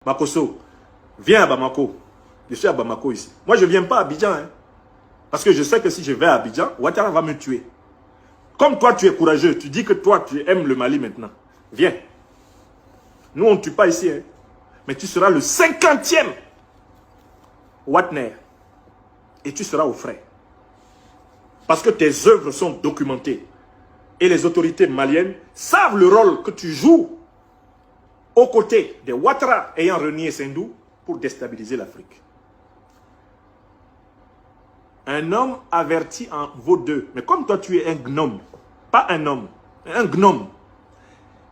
Makosso, viens à Bamako. Je suis à Bamako ici. Moi, je ne viens pas à Abidjan. Hein, parce que je sais que si je vais à Abidjan, Ouattara va me tuer. Comme toi, tu es courageux. Tu dis que toi, tu aimes le Mali maintenant. Viens. Nous, on ne tue pas ici. Hein, mais tu seras le 50e Watner. Et tu seras au frais. Parce que tes œuvres sont documentées. Et les autorités maliennes savent le rôle que tu joues aux côtés des Ouattara ayant renié Sendou pour déstabiliser l'Afrique. Un homme averti en vaut deux. Mais comme toi, tu es un gnome, pas un homme, un gnome,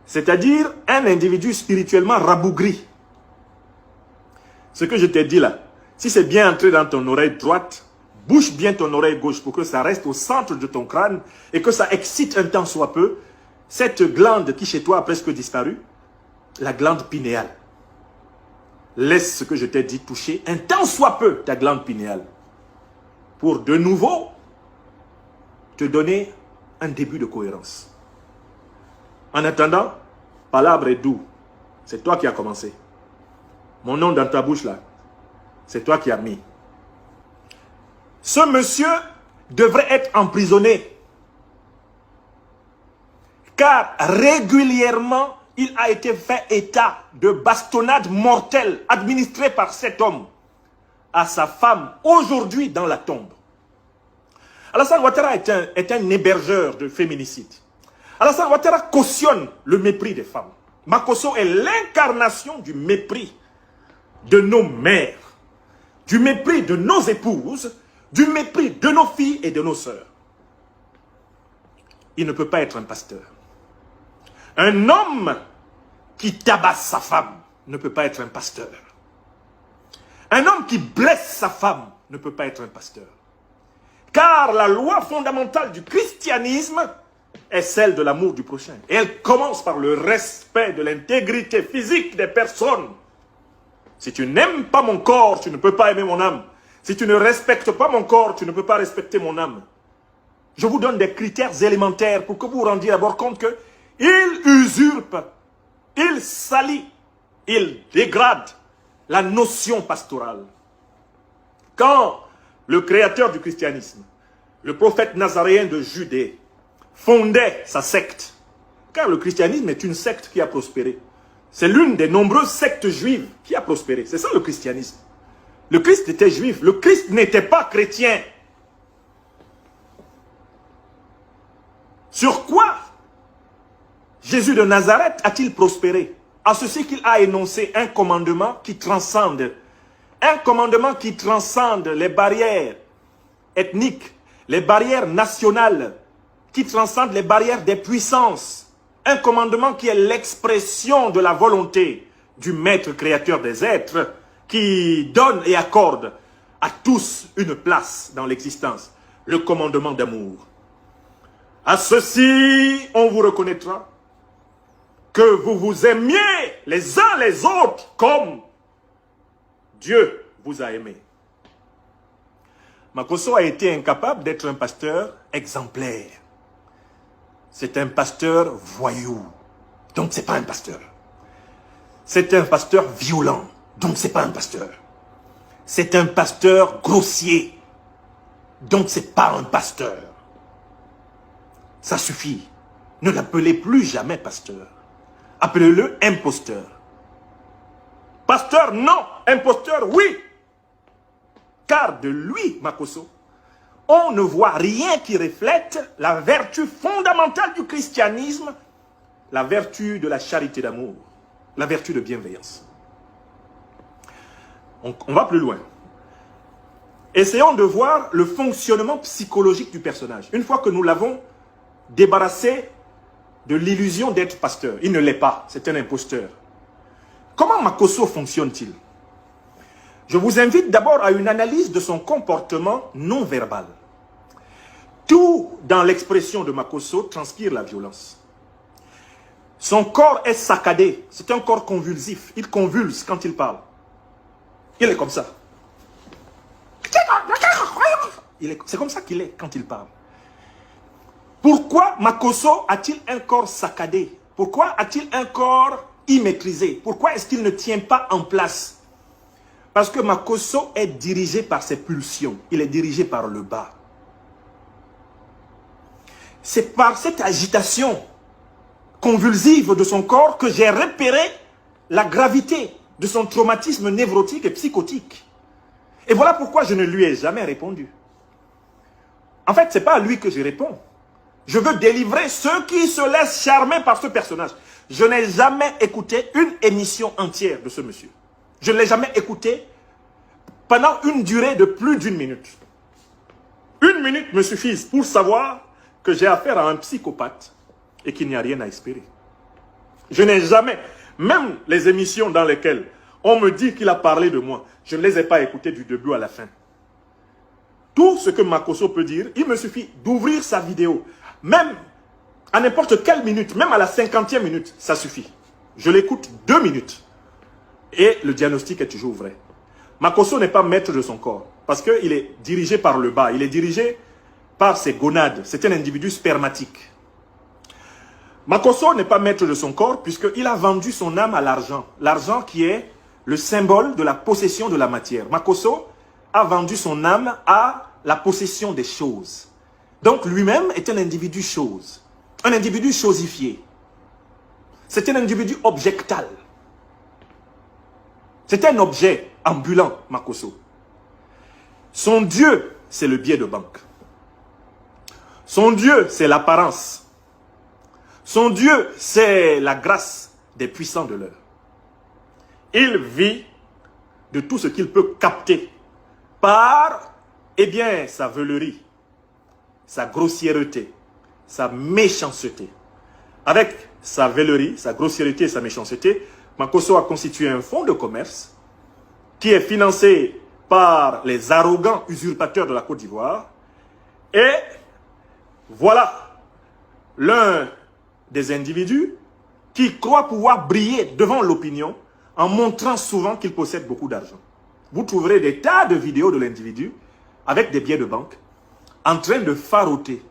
c'est-à-dire un individu spirituellement rabougri. Ce que je t'ai dit là, si c'est bien entré dans ton oreille droite, bouche bien ton oreille gauche pour que ça reste au centre de ton crâne et que ça excite un tant soit peu cette glande qui chez toi a presque disparu, la glande pinéale. Laisse ce que je t'ai dit toucher un tant soit peu ta glande pinéale pour de nouveau te donner un début de cohérence. En attendant, palabre est doux. C'est toi qui as commencé. Mon nom dans ta bouche là, c'est toi qui as mis. Ce monsieur devrait être emprisonné. Car régulièrement, il a été fait état de bastonnade mortelle administrée par cet homme à sa femme aujourd'hui dans la tombe. Alassane Ouattara est un hébergeur de féminicide. Alassane Ouattara cautionne le mépris des femmes. Makosso est l'incarnation du mépris de nos mères, du mépris de nos épouses, du mépris de nos filles et de nos sœurs. Il ne peut pas être un pasteur. Un homme qui tabasse sa femme ne peut pas être un pasteur. Un homme qui blesse sa femme ne peut pas être un pasteur. Car la loi fondamentale du christianisme est celle de l'amour du prochain. Et elle commence par le respect de l'intégrité physique des personnes. Si tu n'aimes pas mon corps, tu ne peux pas aimer mon âme. Si tu ne respectes pas mon corps, tu ne peux pas respecter mon âme. Je vous donne des critères élémentaires pour que vous vous rendiez d'abord compte que il usurpe, il salit, il dégrade la notion pastorale. Quand le créateur du christianisme, le prophète nazaréen de Judée, fondait sa secte, car le christianisme est une secte qui a prospéré. C'est l'une des nombreuses sectes juives qui a prospéré. C'est ça le christianisme. Le Christ était juif, le Christ n'était pas chrétien. Sur quoi Jésus de Nazareth a-t-il prospéré? À ceci qu'il a énoncé un commandement qui transcende les barrières ethniques, les barrières nationales, qui transcende les barrières des puissances. Un commandement qui est l'expression de la volonté du maître créateur des êtres, qui donne et accorde à tous une place dans l'existence. Le commandement d'amour. À ceci, on vous reconnaîtra que vous vous aimiez les uns les autres comme Dieu vous a aimé. Makosso a été incapable d'être un pasteur exemplaire. C'est un pasteur voyou. Donc c'est pas un pasteur. C'est un pasteur violent. Donc c'est pas un pasteur. C'est un pasteur grossier. Donc c'est pas un pasteur. Ça suffit. Ne l'appelez plus jamais pasteur. Appelez-le imposteur. Pasteur, non. Imposteur, oui. Car de lui, Makosso, on ne voit rien qui reflète la vertu fondamentale du christianisme, la vertu de la charité d'amour, la vertu de bienveillance. On va plus loin. Essayons de voir le fonctionnement psychologique du personnage. Une fois que nous l'avons débarrassé de l'illusion d'être pasteur, il ne l'est pas, c'est un imposteur. Comment Makosso fonctionne-t-il? Je vous invite d'abord à une analyse de son comportement non verbal. Tout dans l'expression de Makosso transpire la violence. Son corps est saccadé, c'est un corps convulsif, il convulse quand il parle. Il est comme ça. C'est comme ça qu'il est quand il parle. Pourquoi Makosso a-t-il un corps saccadé? Pourquoi a-t-il un corps y maîtriser? Pourquoi est-ce qu'il ne tient pas en place? Parce que Makosso est dirigé par ses pulsions. Il est dirigé par le bas. C'est par cette agitation convulsive de son corps que j'ai repéré la gravité de son traumatisme névrotique et psychotique. Et voilà pourquoi je ne lui ai jamais répondu. En fait, ce n'est pas à lui que je réponds. Je veux délivrer ceux qui se laissent charmer par ce personnage. Je n'ai jamais écouté une émission entière de ce monsieur. Je ne l'ai jamais écouté pendant une durée de plus d'1 minute. 1 minute me suffit pour savoir que j'ai affaire à un psychopathe et qu'il n'y a rien à espérer. Je n'ai jamais, même les émissions dans lesquelles on me dit qu'il a parlé de moi, je ne les ai pas écoutées du début à la fin. Tout ce que Makosso peut dire, il me suffit d'ouvrir sa vidéo. Même à n'importe quelle minute, même à la 50e minute, ça suffit. Je l'écoute 2 minutes. Et le diagnostic est toujours vrai. Makosso n'est pas maître de son corps. Parce qu'il est dirigé par le bas. Il est dirigé par ses gonades. C'est un individu spermatique. Makosso n'est pas maître de son corps puisqu'il a vendu son âme à l'argent. L'argent qui est le symbole de la possession de la matière. Makosso a vendu son âme à la possession des choses. Donc lui-même est un individu chose. Un individu chosifié. C'est un individu objectal. C'est un objet ambulant, Makosso. Son Dieu, c'est le billet de banque. Son Dieu, c'est l'apparence. Son Dieu, c'est la grâce des puissants de l'heure. Il vit de tout ce qu'il peut capter par, eh bien, sa veulerie, sa grossièreté, sa méchanceté. Avec sa veulerie, sa grossièreté et sa méchanceté, Makosso a constitué un fonds de commerce qui est financé par les arrogants usurpateurs de la Côte d'Ivoire. Et voilà l'un des individus qui croit pouvoir briller devant l'opinion en montrant souvent qu'il possède beaucoup d'argent. Vous trouverez des tas de vidéos de l'individu avec des billets de banque en train de faroter.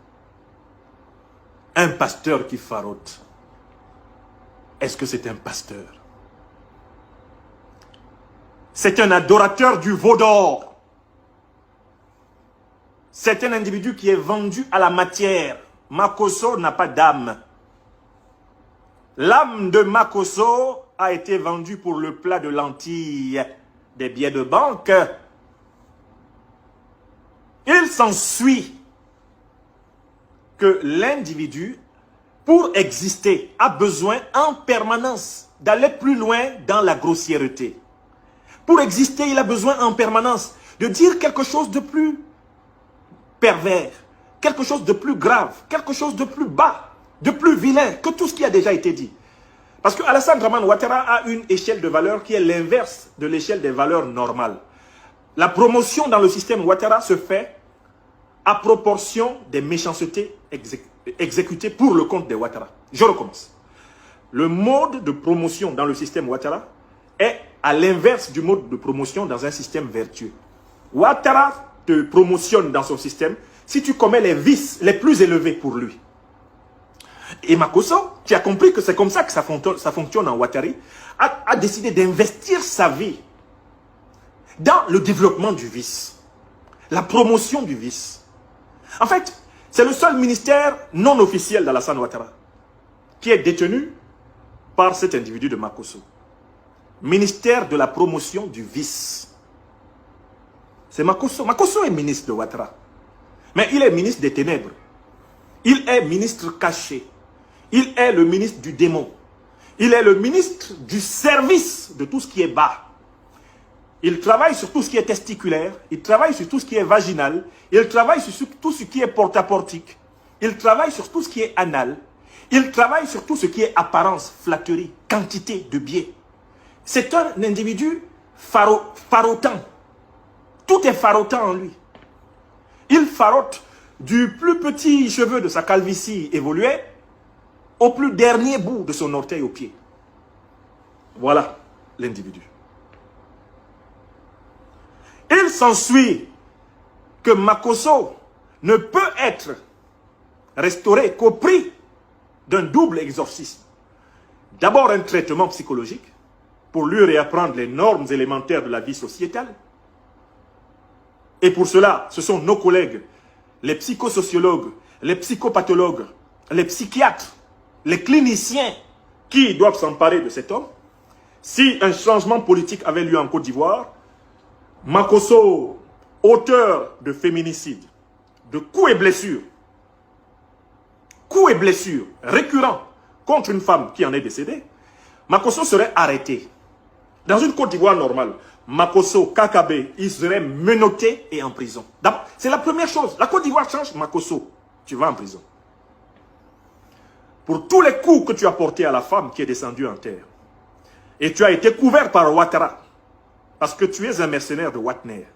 Un pasteur qui farote. Est-ce que c'est un pasteur? C'est un adorateur du veau d'or. C'est un individu qui est vendu à la matière. Makosso n'a pas d'âme. L'âme de Makosso a été vendue pour le plat de lentilles des billets de banque. Il s'ensuit que l'individu, pour exister, a besoin en permanence d'aller plus loin dans la grossièreté. Pour exister, il a besoin en permanence de dire quelque chose de plus pervers, quelque chose de plus grave, quelque chose de plus bas, de plus vilain que tout ce qui a déjà été dit. Parce que Alassane Dramane Ouattara a une échelle de valeur qui est l'inverse de l'échelle des valeurs normales. La promotion dans le système Ouattara se fait à proportion des méchancetés exécutées pour le compte des Ouattara. Je recommence. Le mode de promotion dans le système Ouattara est à l'inverse du mode de promotion dans un système vertueux. Ouattara te promotionne dans son système si tu commets les vices les plus élevés pour lui. Et Makosso, qui a compris que c'est comme ça que ça fonctionne en Ouattari, a décidé d'investir sa vie dans le développement du vice, la promotion du vice. En fait, c'est le seul ministère non officiel d'Alassane Ouattara qui est détenu par cet individu de Makosso. Ministère de la promotion du vice. C'est Makosso. Makosso est ministre de Ouattara. Mais il est ministre des ténèbres. Il est ministre caché. Il est le ministre du démon. Il est le ministre du service de tout ce qui est bas. Il travaille sur tout ce qui est testiculaire. Il travaille sur tout ce qui est vaginal. Il travaille sur tout ce qui est portaportique. Il travaille sur tout ce qui est anal. Il travaille sur tout ce qui est apparence, flatterie, quantité de biais. C'est un individu farotant. Tout est farotant en lui. Il farote du plus petit cheveu de sa calvitie évoluée au plus dernier bout de son orteil au pied. Voilà l'individu. Il s'ensuit que Makosso ne peut être restauré qu'au prix d'un double exorcisme. d'abord un traitement psychologique pour lui réapprendre les normes élémentaires de la vie sociétale. Et pour cela, ce sont nos collègues, les psychosociologues, les psychopathologues, les psychiatres, les cliniciens qui doivent s'emparer de cet homme. Si un changement politique avait lieu en Côte d'Ivoire, Makosso, auteur de féminicide, de coups et blessures récurrents contre une femme qui en est décédée, Makosso serait arrêté. Dans une Côte d'Ivoire normale, Makosso, Kakabe, il serait menotté et en prison. C'est la première chose. La Côte d'Ivoire change, Makosso, tu vas en prison. Pour tous les coups que tu as portés à la femme qui est descendue en terre. Et tu as été couvert par Ouattara. Parce que tu es un mercenaire de Wagner.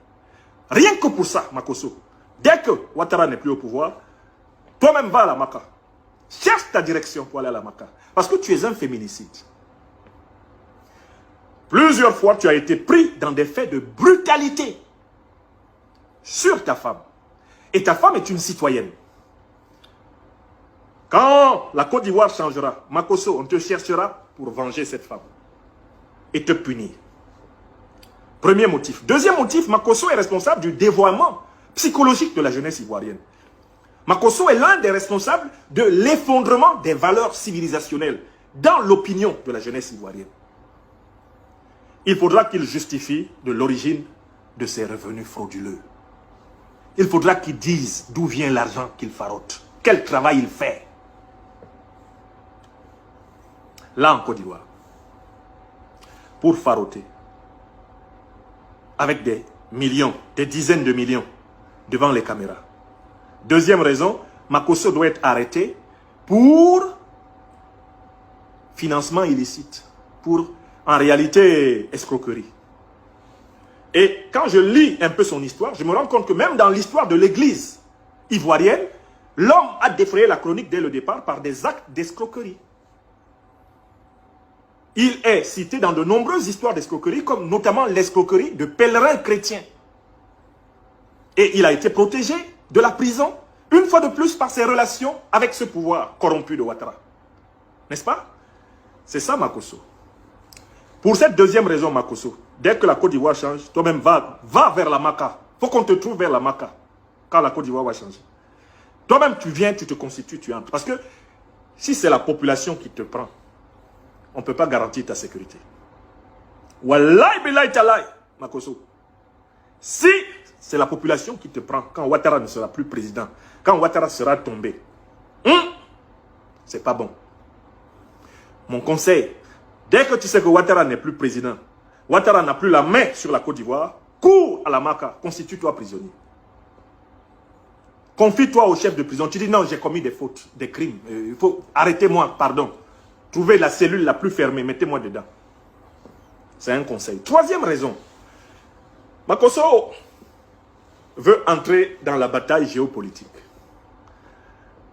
Rien que pour ça, Makosso. Dès que Ouattara n'est plus au pouvoir, toi-même va à la Maka. Cherche ta direction pour aller à la Maka. Parce que tu es un féminicide. Plusieurs fois, tu as été pris dans des faits de brutalité sur ta femme. Et ta femme est une citoyenne. Quand la Côte d'Ivoire changera, Makosso, on te cherchera pour venger cette femme et te punir. Premier motif. Deuxième motif, Makosso est responsable du dévoiement psychologique de la jeunesse ivoirienne. Makosso est l'un des responsables de l'effondrement des valeurs civilisationnelles dans l'opinion de la jeunesse ivoirienne. Il faudra qu'il justifie de l'origine de ses revenus frauduleux. Il faudra qu'il dise d'où vient l'argent qu'il farote, quel travail il fait. Là en Côte d'Ivoire, pour faroter, avec des millions, des dizaines de millions devant les caméras. Deuxième raison, Makosso doit être arrêté pour financement illicite, pour en réalité escroquerie. Et quand je lis un peu son histoire, je me rends compte que même dans l'histoire de l'église ivoirienne, l'homme a défrayé la chronique dès le départ par des actes d'escroquerie. Il est cité dans de nombreuses histoires d'escroquerie, comme notamment l'escroquerie de pèlerins chrétiens. Et il a été protégé de la prison, une fois de plus, par ses relations avec ce pouvoir corrompu de Ouattara. N'est-ce pas? C'est ça, Makosso. Pour cette deuxième raison, Makosso, dès que la Côte d'Ivoire change, toi-même va vers la Maka. Il faut qu'on te trouve vers la Maka, quand la Côte d'Ivoire va changer. Toi-même, tu viens, tu te constitues, tu entres. Parce que si c'est la population qui te prend, on ne peut pas garantir ta sécurité. Wallahi billahi talahi, Makosso. Si c'est la population qui te prend, quand Ouattara ne sera plus président, quand Ouattara sera tombé, c'est pas bon. Mon conseil, dès que tu sais que Ouattara n'est plus président, Ouattara n'a plus la main sur la Côte d'Ivoire, cours à la Maka, constitue-toi prisonnier. Confie-toi au chef de prison. Tu dis non, j'ai commis des fautes, des crimes. Il faut arrêter-moi, pardon. Trouvez la cellule la plus fermée, mettez-moi dedans. C'est un conseil. Troisième raison. Makosso veut entrer dans la bataille géopolitique.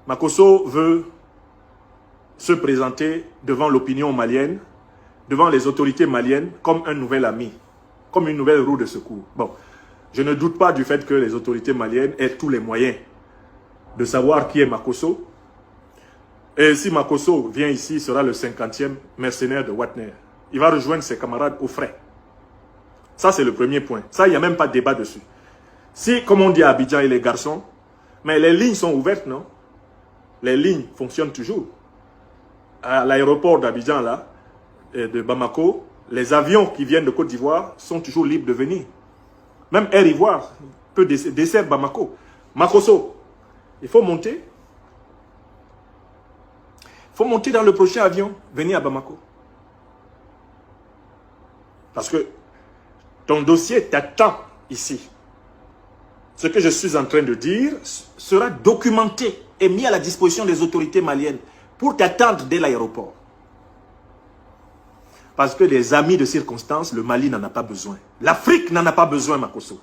Makosso veut se présenter devant l'opinion malienne, devant les autorités maliennes, comme un nouvel ami, comme une nouvelle roue de secours. Bon, je ne doute pas du fait que les autorités maliennes aient tous les moyens de savoir qui est Makosso. Et si Makosso vient ici, il sera le 50e mercenaire de Wagner. Il va rejoindre ses camarades au frais. Ça, c'est le premier point. Ça, il n'y a même pas de débat dessus. Si, comme on dit à Abidjan et les garçons, mais les lignes sont ouvertes, non? Les lignes fonctionnent toujours. À l'aéroport d'Abidjan, là, et de Bamako, les avions qui viennent de Côte d'Ivoire sont toujours libres de venir. Même Air Ivoire peut desservir Bamako. Makosso, il faut monter. Il faut monter dans le prochain avion, venir à Bamako. Parce que ton dossier t'attend ici. Ce que je suis en train de dire sera documenté et mis à la disposition des autorités maliennes pour t'attendre dès l'aéroport. Parce que des amis de circonstance, le Mali n'en a pas besoin. L'Afrique n'en a pas besoin, Makosso.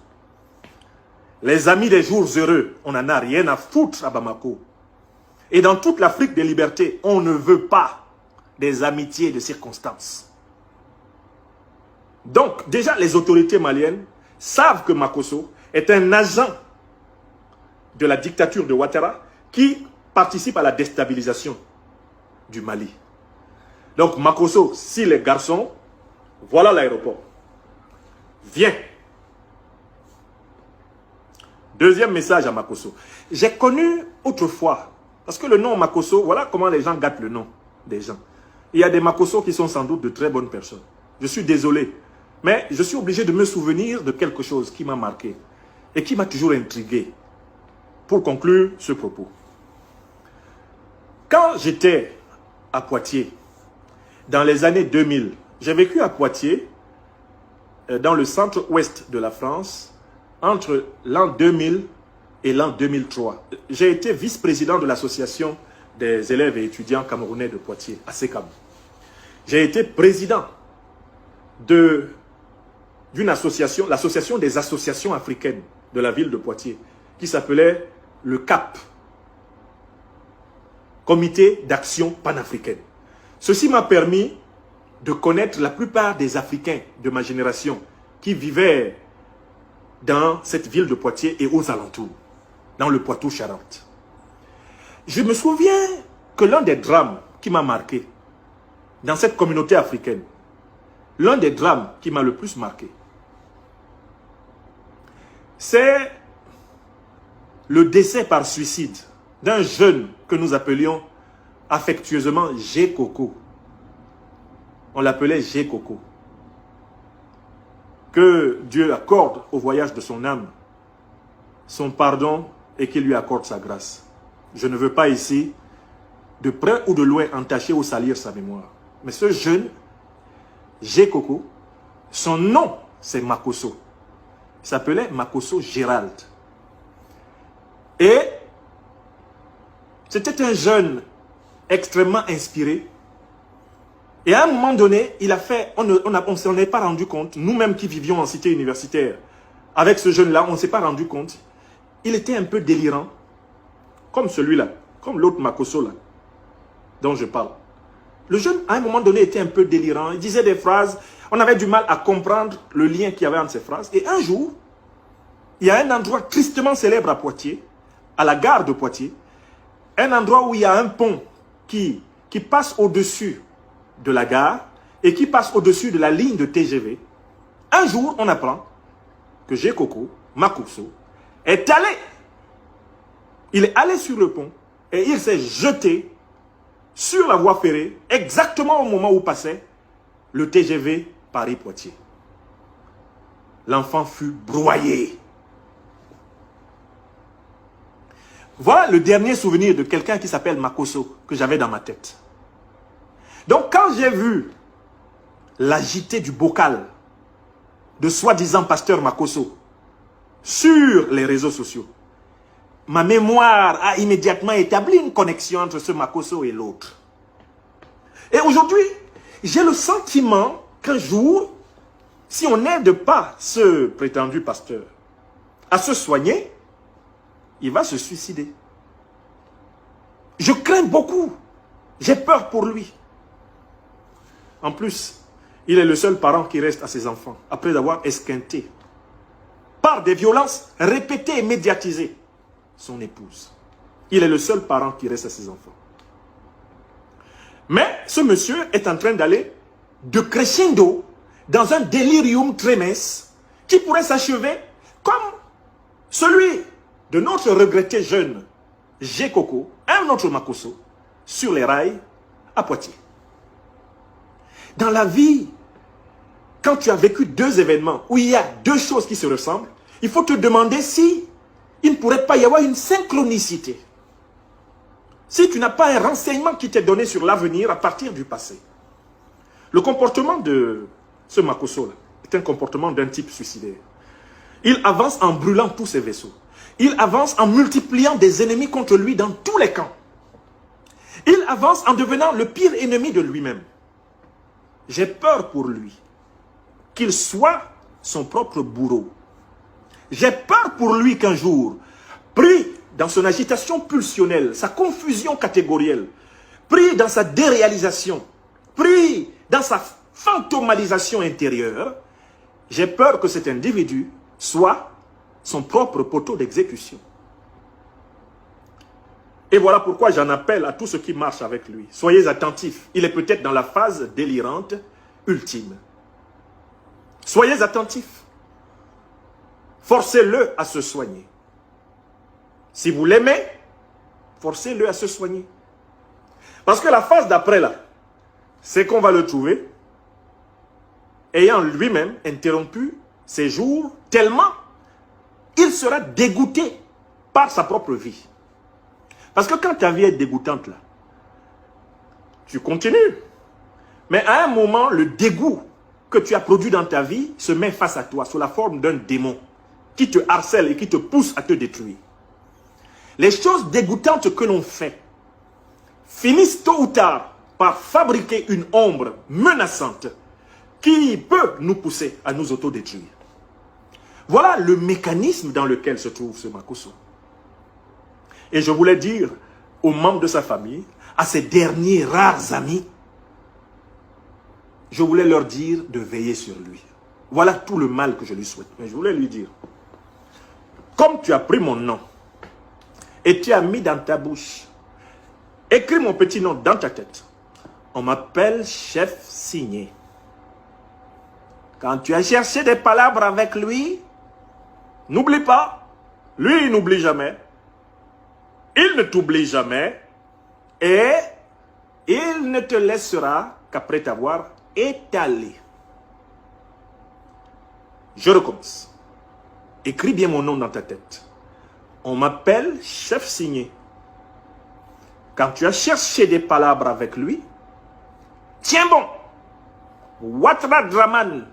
Les amis des jours heureux, on n'en a rien à foutre à Bamako. Et dans toute l'Afrique des libertés, on ne veut pas des amitiés de circonstance. Donc, déjà, les autorités maliennes savent que Makosso est un agent de la dictature de Ouattara qui participe à la déstabilisation du Mali. Donc, Makosso, si les garçons, voilà l'aéroport. Viens. Deuxième message à Makosso. J'ai connu autrefois, parce que le nom Makosso, voilà comment les gens gâtent le nom des gens. Il y a des Makosso qui sont sans doute de très bonnes personnes. Je suis désolé, mais je suis obligé de me souvenir de quelque chose qui m'a marqué et qui m'a toujours intrigué. Pour conclure ce propos. Quand j'étais à Poitiers, dans les années 2000, j'ai vécu à Poitiers, dans le centre-ouest de la France, entre l'an 2000 et l'an 2003. J'ai été vice-président de l'association des élèves et étudiants camerounais de Poitiers, ASECAM. J'ai été président d'une association, l'association des associations africaines de la ville de Poitiers, qui s'appelait le CAP, Comité d'action panafricaine. Ceci m'a permis de connaître la plupart des Africains de ma génération qui vivaient dans cette ville de Poitiers et aux alentours, dans le Poitou-Charentes. Je me souviens que l'un des drames qui m'a marqué dans cette communauté africaine, l'un des drames qui m'a le plus marqué, c'est le décès par suicide d'un jeune que nous appelions affectueusement G. Coco. On l'appelait G. Coco. Que Dieu accorde au voyage de son âme son pardon et qu'il lui accorde sa grâce. Je ne veux pas ici, de près ou de loin, entacher ou salir sa mémoire. Mais ce jeune, G. Coco, son nom, c'est Makosso. Il s'appelait Makosso Gérald. Et c'était un jeune extrêmement inspiré. Et à un moment donné, il a fait, on ne s'en est pas rendu compte, nous-mêmes qui vivions en cité universitaire, avec ce jeune-là, on ne s'est pas rendu compte. Il était un peu délirant, comme celui-là, comme l'autre Makosso là, dont je parle. Le jeune, à un moment donné, était un peu délirant. Il disait des phrases, on avait du mal à comprendre le lien qu'il y avait entre ces phrases. Et un jour, il y a un endroit tristement célèbre à Poitiers, à la gare de Poitiers, un endroit où il y a un pont qui passe au-dessus de la gare et qui passe au-dessus de la ligne de TGV. Un jour, on apprend que G. Coco, Makosso, est allé. Il est allé sur le pont et il s'est jeté sur la voie ferrée exactement au moment où passait le TGV Paris-Poitiers. L'enfant fut broyé. Voilà le dernier souvenir de quelqu'un qui s'appelle Makosso que j'avais dans ma tête. Donc quand j'ai vu l'agité du bocal de soi-disant pasteur Makosso sur les réseaux sociaux, ma mémoire a immédiatement établi une connexion entre ce Makosso et l'autre. Et aujourd'hui, j'ai le sentiment qu'un jour, si on n'aide pas ce prétendu pasteur à se soigner, il va se suicider. Je crains beaucoup. J'ai peur pour lui. En plus, il est le seul parent qui reste à ses enfants, après avoir esquinté, par des violences répétées et médiatisées, son épouse. Il est le seul parent qui reste à ses enfants. Mais ce monsieur est en train d'aller de crescendo dans un délirium tremens qui pourrait s'achever comme celui de notre regretté jeune G. Coco, un autre Makosso, sur les rails à Poitiers. Dans la vie, quand tu as vécu deux événements où il y a deux choses qui se ressemblent, il faut te demander si il ne pourrait pas y avoir une synchronicité. Si tu n'as pas un renseignement qui t'est donné sur l'avenir à partir du passé. Le comportement de ce Makosso-là est un comportement d'un type suicidaire. Il avance en brûlant tous ses vaisseaux. Il avance en multipliant des ennemis contre lui dans tous les camps. Il avance en devenant le pire ennemi de lui-même. J'ai peur pour lui qu'il soit son propre bourreau. J'ai peur pour lui qu'un jour, pris dans son agitation pulsionnelle, sa confusion catégorielle, pris dans sa déréalisation, pris dans sa fantomalisation intérieure, j'ai peur que cet individu soit son propre poteau d'exécution. Et voilà pourquoi j'en appelle à tous ceux qui marchent avec lui. Soyez attentifs. Il est peut-être dans la phase délirante ultime. Soyez attentifs. Forcez-le à se soigner. Si vous l'aimez, forcez-le à se soigner. Parce que la phase d'après là, c'est qu'on va le trouver ayant lui-même interrompu ses jours tellement il sera dégoûté par sa propre vie. Parce que quand ta vie est dégoûtante là, tu continues. Mais à un moment, le dégoût que tu as produit dans ta vie se met face à toi sous la forme d'un démon qui te harcèle et qui te pousse à te détruire. Les choses dégoûtantes que l'on fait finissent tôt ou tard par fabriquer une ombre menaçante qui peut nous pousser à nous autodétruire. Voilà le mécanisme dans lequel se trouve ce Makosso. Et je voulais dire aux membres de sa famille, à ses derniers rares amis, je voulais leur dire de veiller sur lui. Voilà tout le mal que je lui souhaite. Mais je voulais lui dire, comme tu as pris mon nom et tu as mis dans ta bouche, écris mon petit nom dans ta tête. On m'appelle chef signé. Quand tu as cherché des palabres avec lui, n'oublie pas, lui il n'oublie jamais. Il ne t'oublie jamais et il ne te laissera qu'après t'avoir étalé. Je recommence. Écris bien mon nom dans ta tête. On m'appelle chef signé. Quand tu as cherché des palabres avec lui, tiens bon. Ouattara Draman,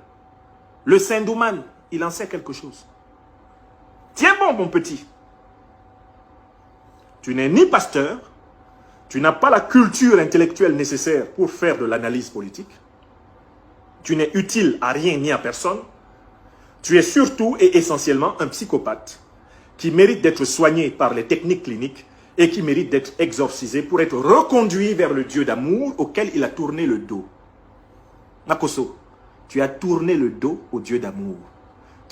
le Sindouman, il en sait quelque chose. Tiens bon, mon petit. Tu n'es ni pasteur, tu n'as pas la culture intellectuelle nécessaire pour faire de l'analyse politique. Tu n'es utile à rien ni à personne. Tu es surtout et essentiellement un psychopathe qui mérite d'être soigné par les techniques cliniques et qui mérite d'être exorcisé pour être reconduit vers le Dieu d'amour auquel il a tourné le dos. Makosso, tu as tourné le dos au Dieu d'amour.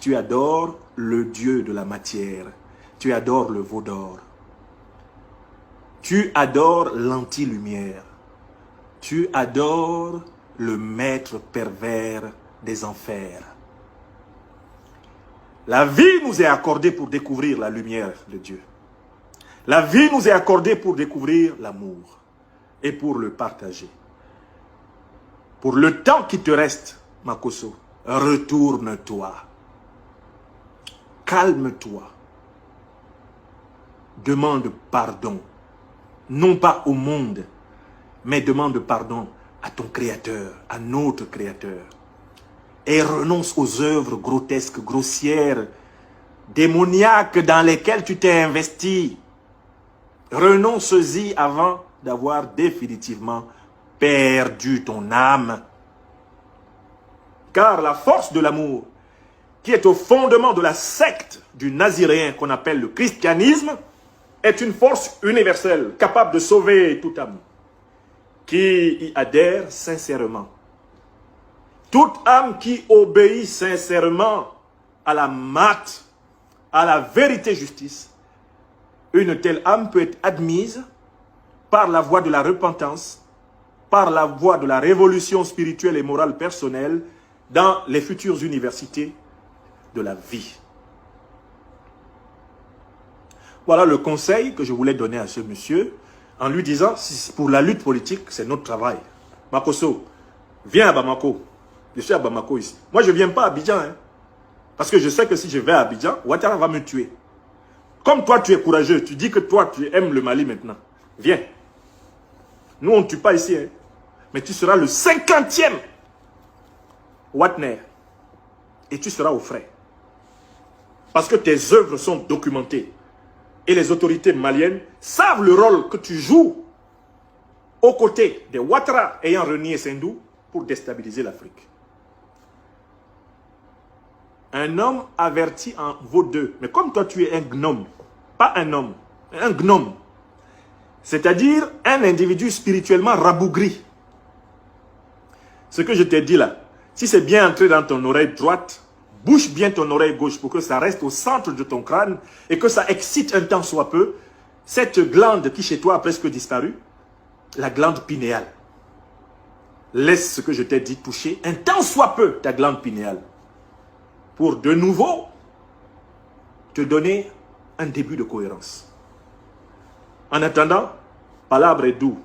Tu adores le Dieu de la matière. Tu adores le veau d'or. Tu adores l'anti-lumière. Tu adores le maître pervers des enfers. La vie nous est accordée pour découvrir la lumière de Dieu. La vie nous est accordée pour découvrir l'amour et pour le partager. Pour le temps qui te reste, Makosso, retourne-toi. Calme-toi. Demande pardon. Non pas au monde, mais demande pardon à ton Créateur, à notre Créateur. Et renonce aux œuvres grotesques, grossières, démoniaques dans lesquelles tu t'es investi. Renonce-y avant d'avoir définitivement perdu ton âme. Car la force de l'amour, qui est au fondement de la secte du naziréen qu'on appelle le christianisme, est une force universelle, capable de sauver toute âme, qui y adhère sincèrement. Toute âme qui obéit sincèrement à la mat, à la vérité justice, une telle âme peut être admise par la voie de la repentance, par la voie de la révolution spirituelle et morale personnelle dans les futures universités de la vie. Voilà le conseil que je voulais donner à ce monsieur en lui disant, pour la lutte politique, c'est notre travail. Makosso, viens à Bamako. Je suis à Bamako ici. Moi, je ne viens pas à Abidjan. Hein, parce que je sais que si je vais à Abidjan, Ouattara va me tuer. Comme toi, tu es courageux, tu dis que toi, tu aimes le Mali maintenant. Viens. Nous, on ne tue pas ici. Hein, mais tu seras le 50e Watner. Et tu seras au frais. Parce que tes œuvres sont documentées. Et les autorités maliennes savent le rôle que tu joues aux côtés des Ouattara ayant renié Sendou pour déstabiliser l'Afrique. Un homme averti en vaut deux. Mais comme toi tu es un gnome, pas un homme, un gnome, c'est-à-dire un individu spirituellement rabougri. Ce que je t'ai dit là, si c'est bien entré dans ton oreille droite, bouche bien ton oreille gauche pour que ça reste au centre de ton crâne et que ça excite un tant soit peu Cette glande qui chez toi a presque disparu, la glande pinéale. Laisse ce que je t'ai dit toucher un tant soit peu ta glande pinéale pour de nouveau te donner un début de cohérence. En attendant, Palabre est doux.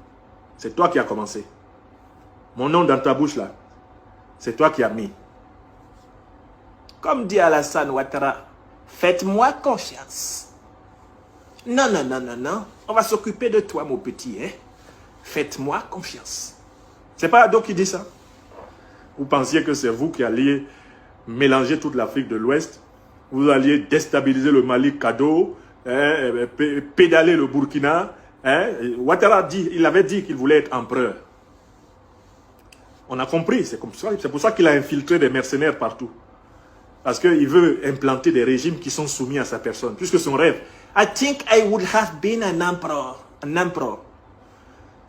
C'est toi qui as commencé. Mon nom dans ta bouche là, c'est toi qui as mis. Comme dit Alassane Ouattara, faites-moi confiance. Non, non, non, non, non. On va s'occuper de toi, mon petit. Hein? Faites-moi confiance. C'est pas Ado qui dit ça. Vous pensiez que c'est vous qui alliez mélanger toute l'Afrique de l'Ouest. Vous alliez déstabiliser le Mali cadeau, hein, pédaler le Burkina. Hein? Ouattara dit, il avait dit qu'il voulait être empereur. On a compris, c'est pour ça qu'il a infiltré des mercenaires partout. Parce qu'il veut implanter des régimes qui sont soumis à sa personne. Puisque son rêve, I think I would have been an emperor. An emperor.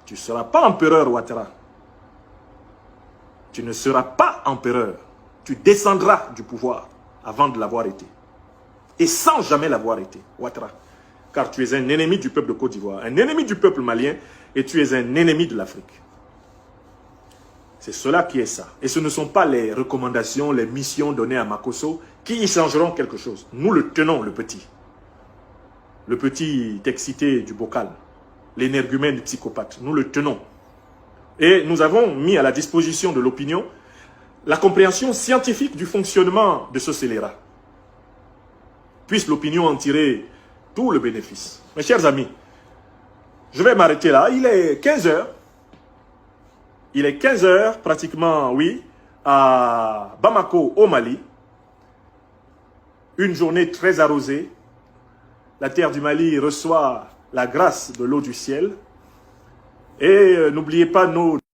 Tu ne seras pas empereur, Ouattara. Tu ne seras pas empereur. Tu descendras du pouvoir avant de l'avoir été. Et sans jamais l'avoir été, Ouattara. Car tu es un ennemi du peuple de Côte d'Ivoire, un ennemi du peuple malien, et tu es un ennemi de l'Afrique. C'est cela qui est ça. Et ce ne sont pas les recommandations, les missions données à Makosso qui y changeront quelque chose. Nous le tenons, le petit. Le petit excité du bocal. L'énergumène psychopathe. Nous le tenons. Et nous avons mis à la disposition de l'opinion la compréhension scientifique du fonctionnement de ce scélérat. Puisse l'opinion en tirer tout le bénéfice. Mes chers amis, je vais m'arrêter là. Il est 15 h. Il est 15 h pratiquement, oui, à Bamako, au Mali. Une journée très arrosée. La terre du Mali reçoit la grâce de l'eau du ciel. Et n'oubliez pas nos